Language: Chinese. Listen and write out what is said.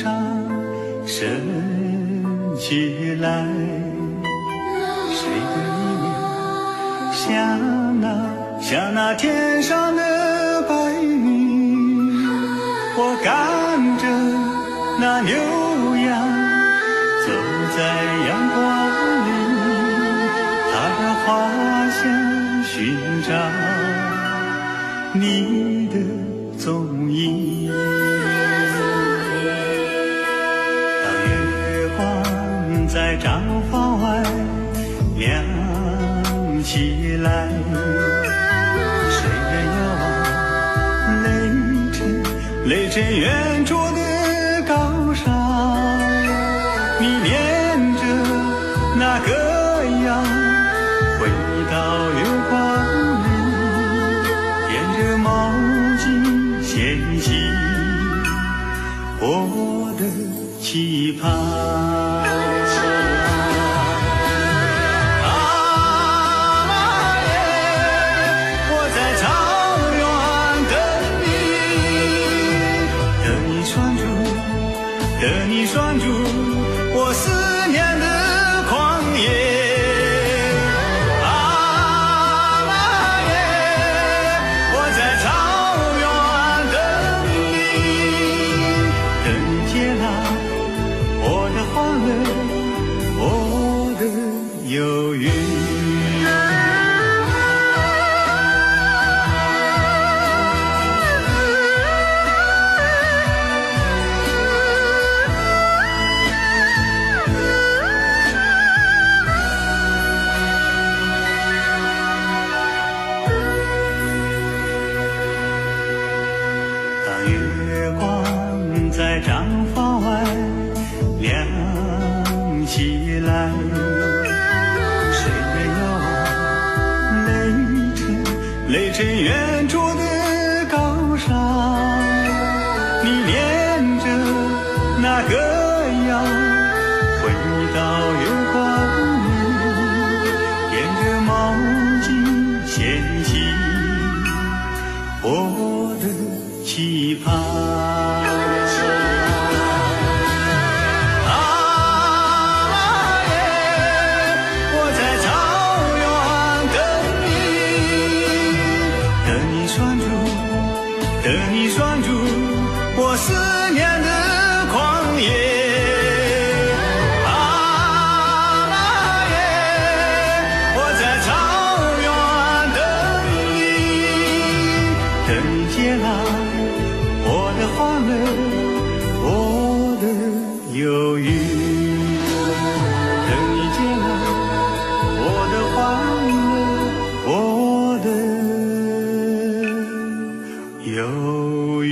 上升起来，谁的一面像那天上的白云，我赶着那牛羊走在阳光里，踏着花香寻找你的踪影。当月光在毡房外亮起来，谁人遥望雷震远处的高山，你念着那歌谣，回到月光里，沿着毛巾掀起我的期盼。等你拴住我思念的狂野，我在草原等你，等你接纳我的欢乐，我的忧郁。月光在毡房外亮起来，谁人遥望雷震远处的高山，你念着那歌谣，回到月光里，沿着毛巾掀起我的期盼。我在草原等你拴住我思念的狂野。我在草原等你，等你接纳我的欢乐，我的忧郁，等你接纳我的欢乐，我的忧郁。